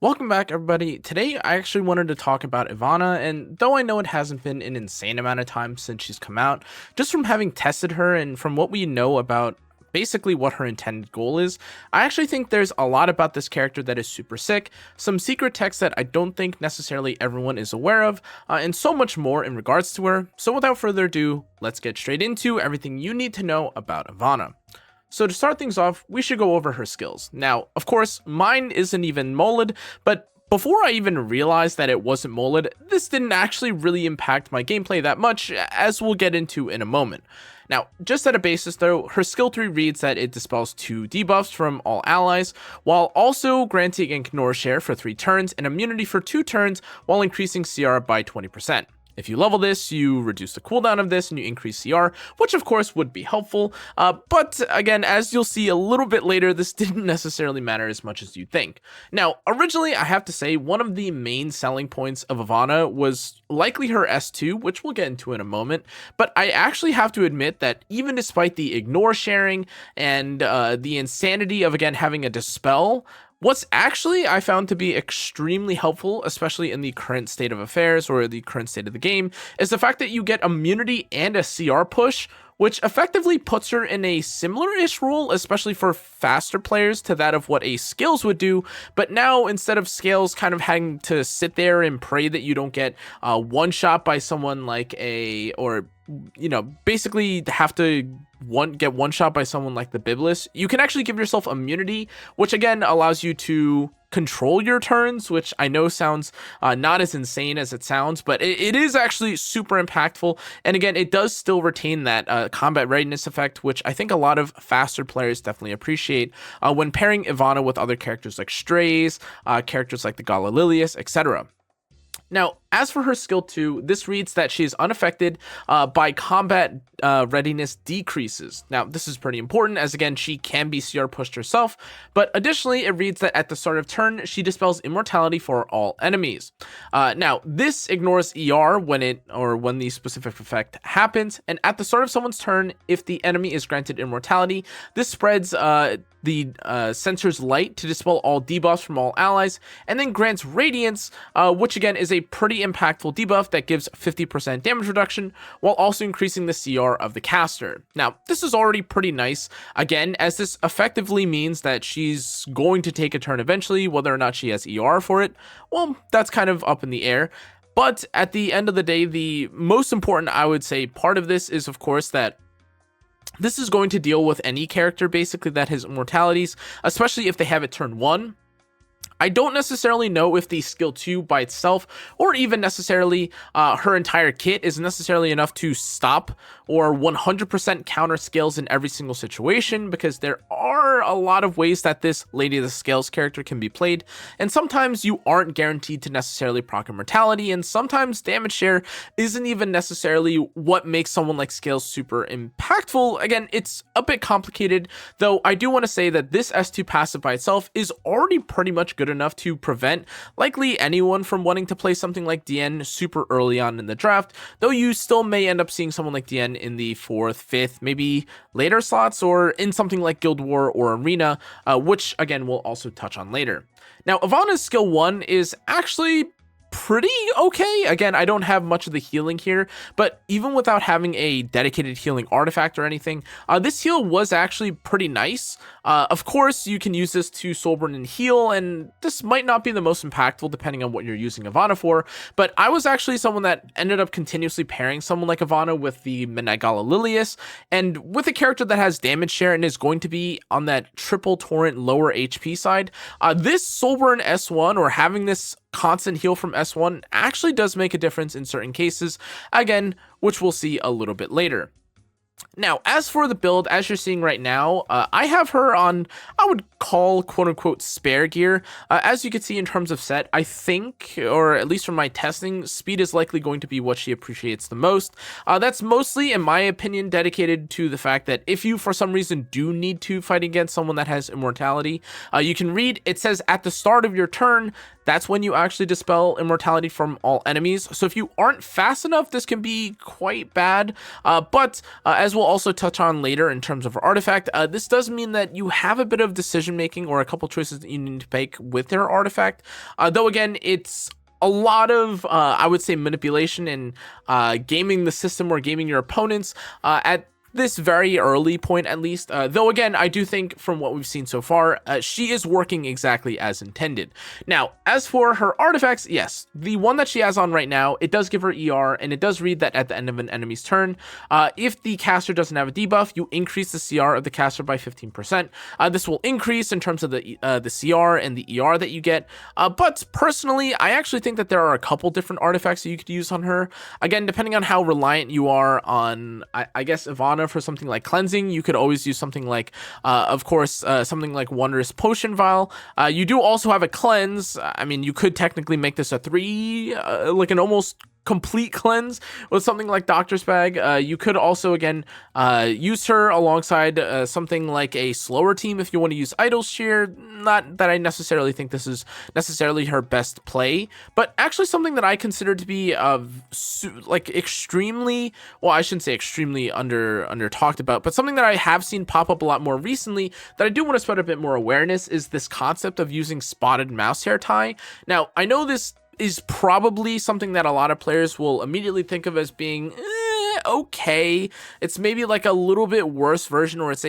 Welcome back, everybody. Today, I actually wanted to talk about Ivana, and though I know it hasn't been an insane amount of time since she's come out, just from having tested her and from what we know about basically what her intended goal is, I actually think there's a lot about this character that is super sick, some secret text that I don't think necessarily everyone is aware of, and so much more in regards to her. So without further ado, let's get straight into everything you need to know about Ivana. So to start things off, we should go over her skills. Now, of course, mine isn't even molded, but before I even realized that it wasn't molded, this didn't actually really impact my gameplay that much, as we'll get into in a moment. Now, just at a basis though, her skill tree reads that it dispels 2 debuffs from all allies, while also granting ignore share for 3 turns and immunity for 2 turns while increasing CR by 20%. If you level this, you reduce the cooldown of this and you increase CR, which of course would be helpful. But again, as you'll see a little bit later, this didn't necessarily matter as much as you think. Now, originally, I have to say one of the main selling points of Ivana was likely her S2, which we'll get into in a moment. But I actually have to admit that even despite the ignore sharing and the insanity of, again, having a dispel, what's actually I found to be extremely helpful, especially in the current state of affairs or the current state of the game, is the fact that you get immunity and a CR push, which effectively puts her in a similar-ish role, especially for faster players, to that of what a Scales would do. But now, instead of Scales kind of having to sit there and pray that you don't get one shot by someone like basically have to get one shot by someone like the Biblis, you can actually give yourself immunity, which again allows you to control your turns, which I know sounds not as insane as it sounds, but it is actually super impactful. And again, it does still retain that combat readiness effect, which I think a lot of faster players definitely appreciate when pairing Ivana with other characters like Strays, characters like the Galalilius, etc. Now, as for her skill 2, this reads that she is unaffected by combat readiness decreases. Now, this is pretty important, as again, she can be CR pushed herself, but additionally, it reads that at the start of turn, she dispels immortality for all enemies. Now, this ignores ER when the specific effect happens, and at the start of someone's turn, if the enemy is granted immortality, this spreads the sensor's light to dispel all debuffs from all allies, and then grants radiance, which again is a pretty impactful debuff that gives 50% damage reduction while also increasing the CR of the caster. Now, this is already pretty nice, again, as this effectively means that she's going to take a turn eventually. Whether or not she has ER for it, well, that's kind of up in the air. But at the end of the day, the most important, I would say, part of this is, of course, that this is going to deal with any character basically that has immortalities, especially if they have it turn 1. I don't necessarily know if the skill 2 by itself, or even necessarily her entire kit, is necessarily enough to stop or 100% counter Scales in every single situation, because there are a lot of ways that this Lady of the Scales character can be played, and sometimes you aren't guaranteed to necessarily proc immortality, and sometimes damage share isn't even necessarily what makes someone like Scales super impactful. Again, it's a bit complicated, though I do want to say that this S2 passive by itself is already pretty much good enough to prevent likely anyone from wanting to play something like DN super early on in the draft, though you still may end up seeing someone like DN in the 4th, 5th, maybe later slots, or in something like Guild War or Arena, which again we'll also touch on later. Now, Ivana's skill 1 is actually pretty okay. Again, I don't have much of the healing here, but even without having a dedicated healing artifact or anything, this heal was actually pretty nice. Of course, you can use this to soulburn and heal, and this might not be the most impactful depending on what you're using Ivana for, but I was actually someone that ended up continuously pairing someone like Ivana with the Midnight Galalilius, and with a character that has damage share and is going to be on that triple torrent lower HP side, this soulburn S1, or having this constant heal from S1, actually does make a difference in certain cases, again, which we'll see a little bit later. Now, as for the build, as you're seeing right now, I have her on, I would call quote-unquote spare gear. As you can see in terms of set, I think, or at least from my testing, speed is likely going to be what she appreciates the most. That's mostly, in my opinion, dedicated to the fact that if you, for some reason, do need to fight against someone that has immortality, you can read, it says at the start of your turn, that's when you actually dispel immortality from all enemies. So if you aren't fast enough, this can be quite bad. But as as we'll also touch on later in terms of her artifact, this does mean that you have a bit of decision making or a couple choices that you need to make with her artifact. Though again, it's a lot of, I would say, manipulation and gaming the system or gaming your opponents at this very early point, at least. Though again, I do think from what we've seen so far, she is working exactly as intended. Now, as for her artifacts, yes, the one that she has on right now, it does give her ER, and it does read that at the end of an enemy's turn, if the caster doesn't have a debuff, you increase the CR of the caster by 15%. This will increase in terms of the CR and the ER that you get. But personally, I actually think that there are a couple different artifacts that you could use on her. Again, depending on how reliant you are on, I guess, Ivana for something like cleansing, you could always use something like, of course, something like Wondrous Potion Vial. You do also have a cleanse. I mean, you could technically make this a 3, like an almost complete cleanse with something like Doctor's Bag. You could also, again, use her alongside something like a slower team if you want to use Idol's Cheer. Not that I necessarily think this is necessarily her best play, but actually something that I consider to be like extremely, well, I shouldn't say extremely under talked about, but something that I have seen pop up a lot more recently that I do want to spread a bit more awareness is this concept of using spotted mouse hair tie. Now, I know this is probably something that a lot of players will immediately think of as being okay. It's maybe like a little bit worse version, or it's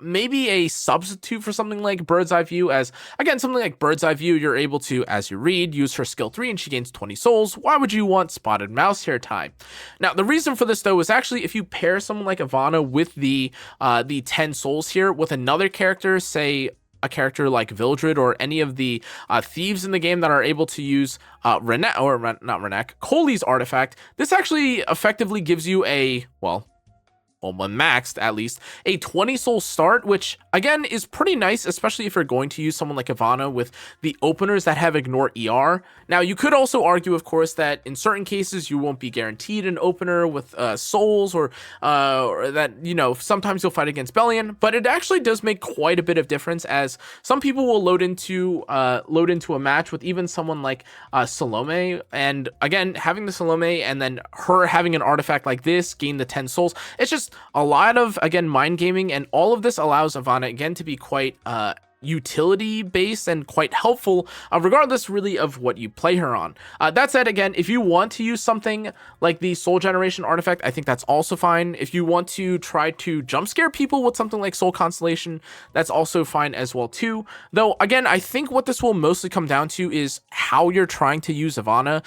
maybe a substitute for something like Bird's Eye View. As again, something like Bird's Eye View, you're able to, as you read, use her skill 3 and she gains 20 souls. Why would you want spotted mouse hair tie? Now, the reason for this though is actually if you pair someone like Ivana with the 10 souls here with another character, say a character like Vildred or any of the thieves in the game that are able to use Colley's artifact, this actually effectively gives you a, well, when maxed at least, a 20 soul start, which again is pretty nice, especially if you're going to use someone like Ivana with the openers that have ignore ER. Now, you could also argue, of course, that in certain cases you won't be guaranteed an opener with souls, or that, you know, sometimes you'll fight against Bellion, but it actually does make quite a bit of difference, as some people will load into a match with even someone like Salome, and again, having the Salome and then her having an artifact like this gain the 10 souls, it's just a lot of, again, mind gaming, and all of this allows Ivana again to be quite utility based and quite helpful, regardless really of what you play her on. That said, again, if you want to use something like the soul generation artifact, I think that's also fine. If you want to try to jump scare people with something like soul constellation, that's also fine as well too. Though again, I think what this will mostly come down to is how you're trying to use Ivana.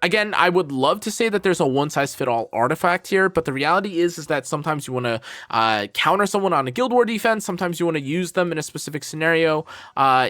Again, I would love to say that there's a one-size-fit-all artifact here, but the reality is that sometimes you want to counter someone on a Guild War defense, sometimes you want to use them in a specific scenario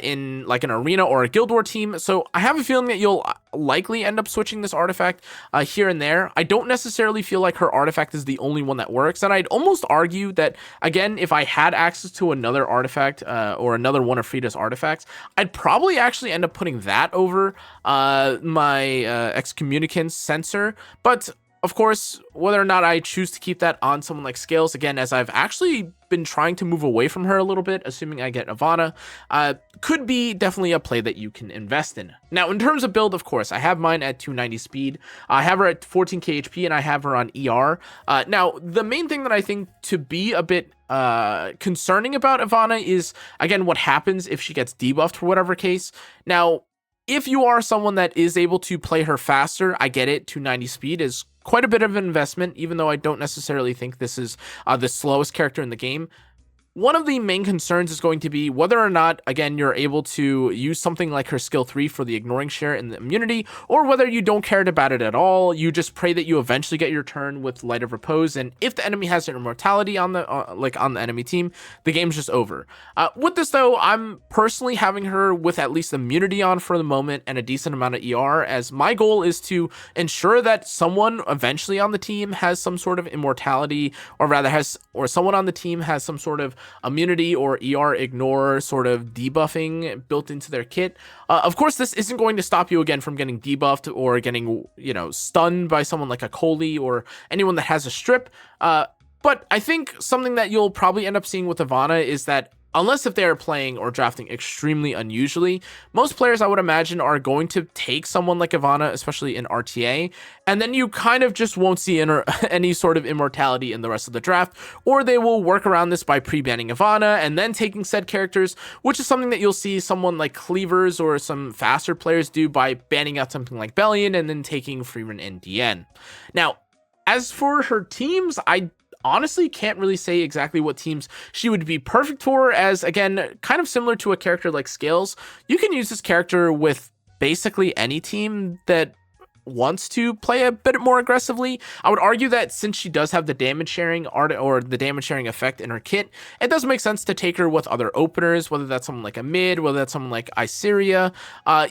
in like an arena or a Guild War team. So I have a feeling that you'll likely end up switching this artifact here and there. I don't necessarily feel like her artifact is the only one that works, and I'd almost argue that, again, if I had access to another artifact or another one of Frida's artifacts, I'd probably actually end up putting that over my excommunicance sensor. But of course, whether or not I choose to keep that on someone like Scales, again, as I've actually been trying to move away from her a little bit, assuming I get Ivana, could be definitely a play that you can invest in. Now, in terms of build, of course, I have mine at 290 speed. I have her at 14k HP, and I have her on ER. Now, the main thing that I think to be a bit concerning about Ivana is, again, what happens if she gets debuffed for whatever case. Now, if you are someone that is able to play her faster, I get it, 290 speed is quite a bit of an investment, even though I don't necessarily think this is the slowest character in the game. One of the main concerns is going to be whether or not, again, you're able to use something like her skill 3 for the ignoring share and the immunity, or whether you don't care about it at all. You just pray that you eventually get your turn with Light of Repose, and if the enemy has an immortality on the on the enemy team, the game's just over. With this though, I'm personally having her with at least immunity on for the moment and a decent amount of ER, as my goal is to ensure that someone eventually on the team has some sort of immortality, or rather someone on the team has some sort of immunity or ER ignore sort of debuffing built into their kit. Of course, this isn't going to stop you again from getting debuffed or getting, you know, stunned by someone like a Coley or anyone that has a strip. But I think something that you'll probably end up seeing with Ivana is that unless if they are playing or drafting extremely unusually, most players I would imagine are going to take someone like Ivana, especially in RTA, and then you kind of just won't see any sort of immortality in the rest of the draft, or they will work around this by pre-banning Ivana and then taking said characters, which is something that you'll see someone like Cleavers or some faster players do by banning out something like Bellion and then taking Freeman and DN. Now, as for her teams, I honestly can't really say exactly what teams she would be perfect for, as again, kind of similar to a character like Scales, you can use this character with basically any team that wants to play a bit more aggressively. I would argue that since she does have the damage sharing art or the damage sharing effect in her kit, it does make sense to take her with other openers, whether that's someone like a mid, whether that's someone like Iseria,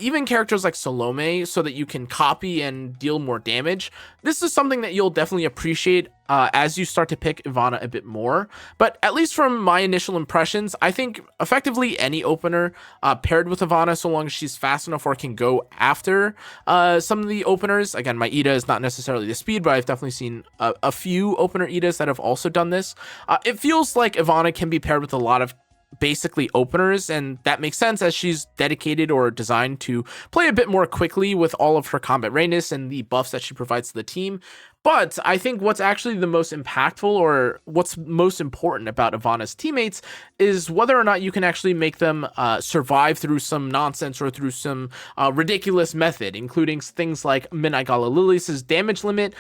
even characters like Salome, so that you can copy and deal more damage. This is something that you'll definitely appreciate as you start to pick Ivana a bit more. But at least from my initial impressions, I think effectively any opener paired with Ivana, so long as she's fast enough or can go after some of the openers. Again, my Ida is not necessarily the speed, but I've definitely seen a few opener Idas that have also done this. It feels like Ivana can be paired with a lot of basically openers, and that makes sense as she's dedicated or designed to play a bit more quickly with all of her combat readiness and the buffs that she provides to the team. But I think what's actually the most impactful, or what's most important about Ivana's teammates, is whether or not you can actually make them survive through some nonsense or through some ridiculous method, including things like Midnight Gala Lilius' damage limit,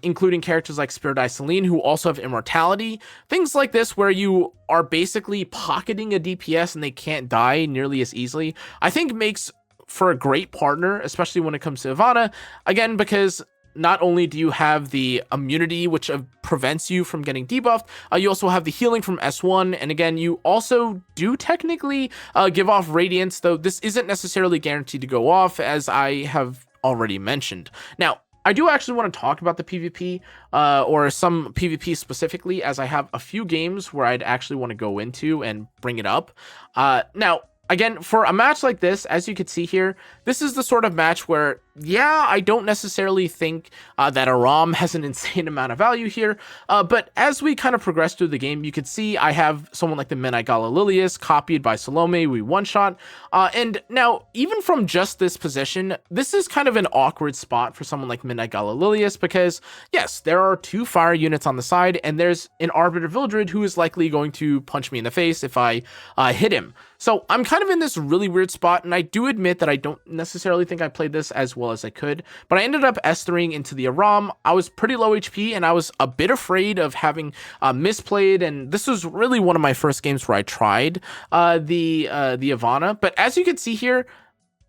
including characters like Spirit Eye Celine, who also have immortality. Things like this where you are basically pocketing a DPS and they can't die nearly as easily, I think makes for a great partner, especially when it comes to Ivana. Again, because not only do you have the immunity, which prevents you from getting debuffed, you also have the healing from S1, and again, you also do technically give off Radiance, though this isn't necessarily guaranteed to go off, as I have already mentioned. Now, I do actually want to talk about the PvP, or some PvP specifically, as I have a few games where I'd actually want to go into and bring it up. Now, again, for a match like this, as you can see here, this is the sort of match where, yeah, I don't necessarily think that a ROM has an insane amount of value here, but as we kind of progress through the game, you can see I have someone like the Midnight Gala Lilius copied by Salome, we one-shot, and now, even from just this position, this is kind of an awkward spot for someone like Midnight Gala Lilius, because, yes, there are two fire units on the side, and there's an Arbiter Vildred who is likely going to punch me in the face if I hit him. So I'm kind of in this really weird spot, and I do admit that I don't necessarily think I played this as well as I could, but I ended up S3ing into the Aram. I was pretty low HP, and I was a bit afraid of having misplayed, and this was really one of my first games where I tried the Ivana. But as you can see here,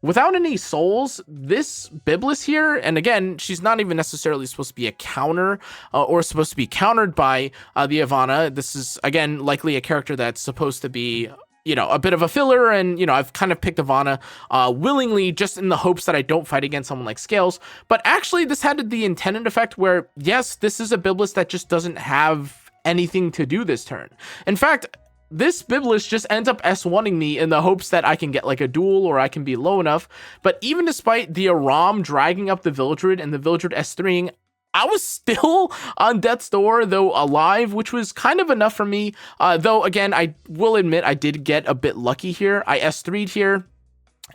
without any souls, this Biblis here, and again, she's not even necessarily supposed to be a counter or supposed to be countered by the Ivana. This is, again, likely a character that's supposed to be, you know, a bit of a filler, and, you know, I've kind of picked Ivana willingly just in the hopes that I don't fight against someone like Scales. But actually, this had the intended effect where, yes, this is a Biblis that just doesn't have anything to do this turn. In fact, this Biblis just ends up S1ing me in the hopes that I can get like a duel or I can be low enough. But even despite the Aram dragging up the Vildred and the Vildred S3ing, I was still on death's door, though alive, which was kind of enough for me. Though, again, I will admit I did get a bit lucky here. I S3'd here.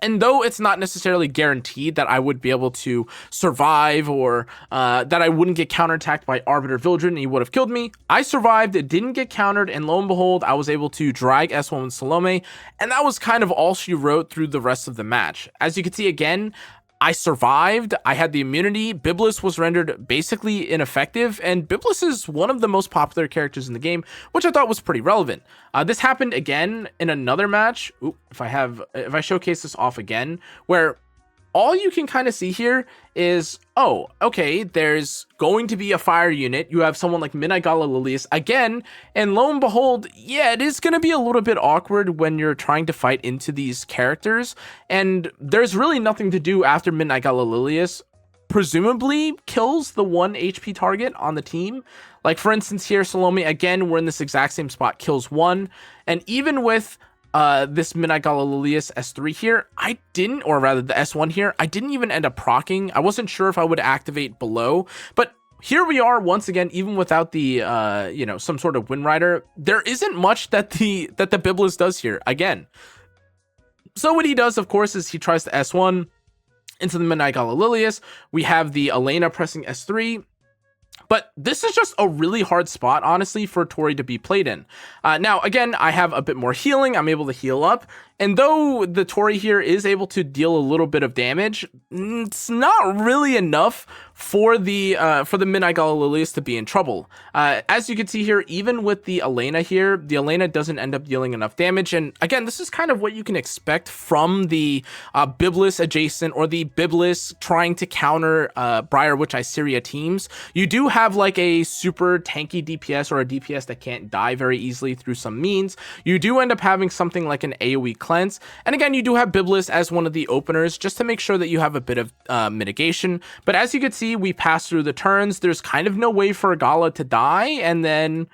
And though it's not necessarily guaranteed that I would be able to survive or that I wouldn't get counterattacked by Arbiter Vildred and he would have killed me, I survived, it didn't get countered, and lo and behold, I was able to drag S1 with Salome, and that was kind of all she wrote through the rest of the match. As you can see again, I survived, I had the immunity, Biblis was rendered basically ineffective, and Biblis is one of the most popular characters in the game, which I thought was pretty relevant. This happened again in another match, if I showcase this off again, where all you can kind of see here is, oh, okay, there's going to be a fire unit. You have someone like Midnight Gala Lilius again, and lo and behold, yeah, it is going to be a little bit awkward when you're trying to fight into these characters, and there's really nothing to do after Midnight Gala Lilius presumably kills the 1 HP target on the team. Like, for instance, here, Salome, again, we're in this exact same spot, kills 1, and even with this Midnight Gala Lilius S3 here, I didn't, or rather the S1 here, I didn't even end up proccing. I wasn't sure if I would activate below, but here we are once again, even without the some sort of Wind Rider, there isn't much that the Biblis does here again. So what he does, of course, is he tries to S1 into the Midnight Gala Lilius. We have the Elena pressing S3. But this is just a really hard spot, honestly, for Tori to be played in. Now, again, I have a bit more healing. I'm able to heal up. And though the Tori here is able to deal a little bit of damage, it's not really enough for the Midnight Gala Lilius to be in trouble. As you can see here, even with the Elena here, the Elena doesn't end up dealing enough damage. And again, this is kind of what you can expect from the Biblis adjacent or the Biblis trying to counter Briar Witch Iseria teams. You do have like a super tanky DPS or a DPS that can't die very easily through some means. You do end up having something like an AoE cleanse. And again, you do have Biblis as one of the openers just to make sure that you have a bit of mitigation. But as you can see, we pass through the turns. There's kind of no way for Gala to die. And then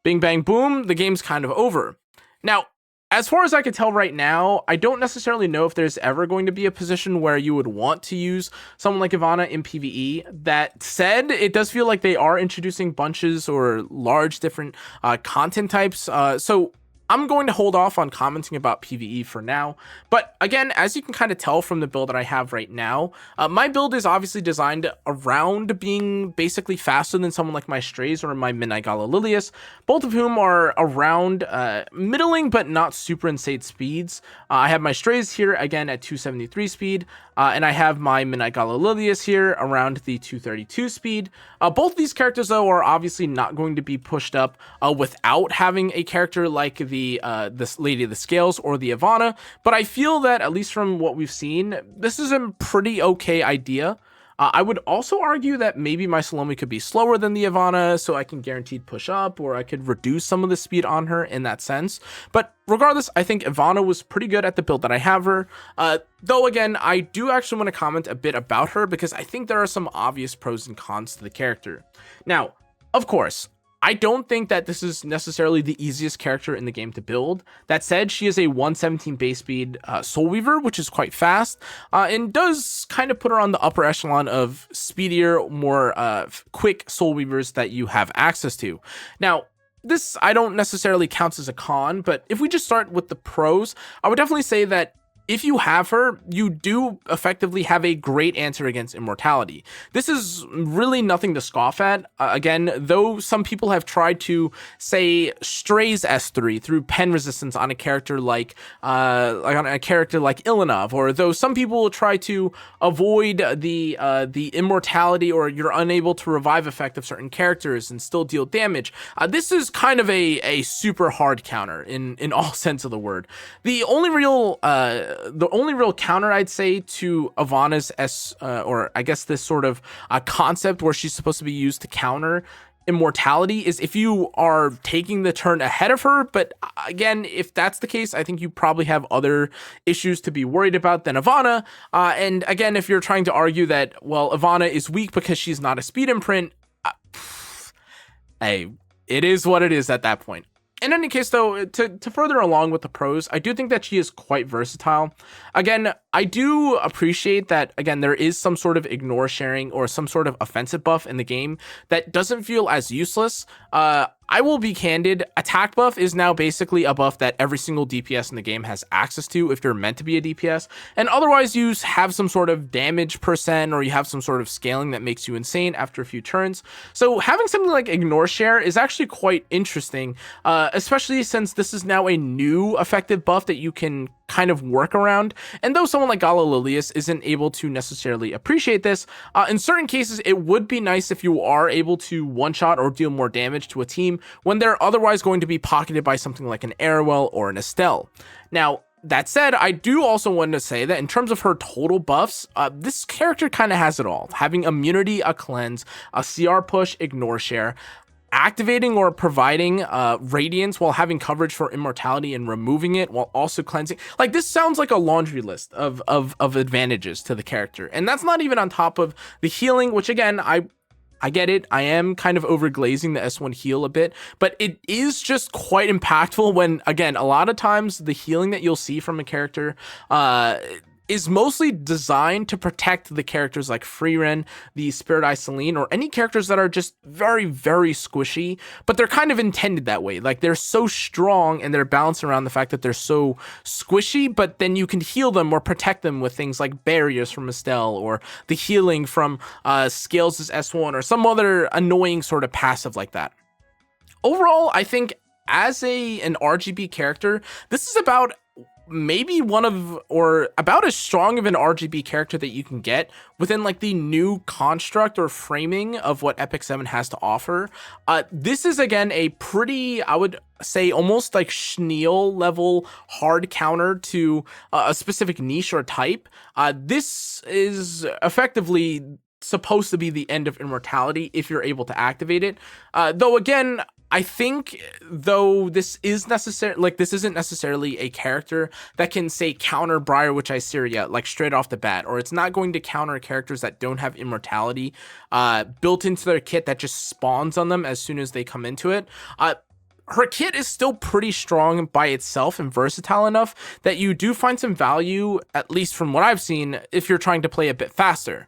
bing, bang, boom, the game's kind of over. Now, as far as I can tell right now, I don't necessarily know if there's ever going to be a position where you would want to use someone like Ivana in PvE. That said, it does feel like they are introducing bunches or large different content types. So I'm going to hold off on commenting about PvE for now. But again, as you can kind of tell from the build that I have right now, my build is obviously designed around being basically faster than someone like my Strays or my Midnight Gala Lilius, both of whom are around middling but not super insane speeds. I have my Strays here again at 273 speed, and I have my Midnight Gala Lilius here around the 232 speed. Both these characters, though, are obviously not going to be pushed up without having a character like this Lady of the Scales or the Ivana, but I feel that, at least from what we've seen, this is a pretty okay idea. I would also argue that maybe my Salome could be slower than the Ivana, so I can guaranteed push up, or I could reduce some of the speed on her in that sense. But regardless, I think Ivana was pretty good at the build that I have her. Though, again, I do actually want to comment a bit about her, because I think there are some obvious pros and cons to the character. Now, of course, I don't think that this is necessarily the easiest character in the game to build. That said, she is a 117 base speed Soul Weaver, which is quite fast, and does kind of put her on the upper echelon of speedier, more quick Soul Weavers that you have access to. Now, this I don't necessarily count as a con, but if we just start with the pros, I would definitely say that if you have her, you do effectively have a great answer against immortality. This is really nothing to scoff at. Again, though some people have tried to say Strays S3 through pen resistance on a character like Ilanov, or though some people will try to avoid the immortality or you're unable to revive effect of certain characters and still deal damage. This is kind of a super hard counter in all sense of the word. The only real counter I'd say to Ivana's or I guess this sort of concept where she's supposed to be used to counter immortality is if you are taking the turn ahead of her. But again, if that's the case, I think you probably have other issues to be worried about than Ivana. And again, if you're trying to argue that, well, Ivana is weak because she's not a speed imprint, hey, it is what it is at that point. In any case, though, to further along with the pros, I do think that she is quite versatile. Again, I do appreciate that, again, there is some sort of ignore sharing or some sort of offensive buff in the game that doesn't feel as useless. I will be candid, attack buff is now basically a buff that every single DPS in the game has access to if you're meant to be a DPS, and otherwise you have some sort of damage percent or you have some sort of scaling that makes you insane after a few turns. So having something like ignore share is actually quite interesting, especially since this is now a new effective buff that you can kind of work around. And though someone like Gala Lilius isn't able to necessarily appreciate this, in certain cases it would be nice if you are able to one-shot or deal more damage to a team when they're otherwise going to be pocketed by something like an Arrowell or an Estelle. Now, that said, I do also want to say that in terms of her total buffs, this character kind of has it all. Having immunity, a cleanse, a CR push, ignore share, activating or providing radiance while having coverage for immortality and removing it while also cleansing. Like, this sounds like a laundry list of advantages to the character. And that's not even on top of the healing, which again, I get it. I am kind of overglazing the S1 heal a bit, but it is just quite impactful when, again, a lot of times the healing that you'll see from a character, is mostly designed to protect the characters like Freerin, the Spirit Eye Celine, or any characters that are just very, very squishy, but they're kind of intended that way. Like, they're so strong and they're balanced around the fact that they're so squishy, but then you can heal them or protect them with things like barriers from Estelle, or the healing from Scales' S1, or some other annoying sort of passive like that. Overall, I think as an RGB character, this is about maybe one of, or about as strong of an RGB character that you can get within like the new construct or framing of what epicseven has to offer. This is again a pretty, I would say, almost like Schneel level hard counter to a specific niche or type. This is effectively supposed to be the end of immortality if you're able to activate it. Though again, I think though this isn't necessarily a character that can say counter Briar Witch Iceria like straight off the bat, or it's not going to counter characters that don't have immortality built into their kit that just spawns on them as soon as they come into it. Her kit is still pretty strong by itself and versatile enough that you do find some value, at least from what I've seen, if you're trying to play a bit faster.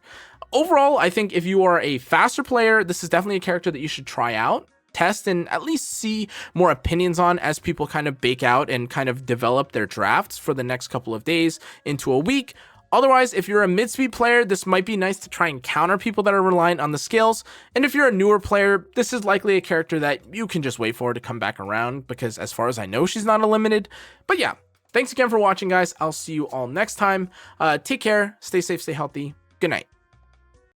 Overall, I think if you are a faster player, this is definitely a character that you should try out, test, and at least see more opinions on as people kind of bake out and kind of develop their drafts for the next couple of days into a week. Otherwise, if you're a mid-speed player, this might be nice to try and counter people that are reliant on the scales. And if you're a newer player, this is likely a character that you can just wait for to come back around, because as far as I know, she's not a limited. But yeah, thanks again for watching, guys. I'll see you all next time. Take care, stay safe, stay healthy. Good night.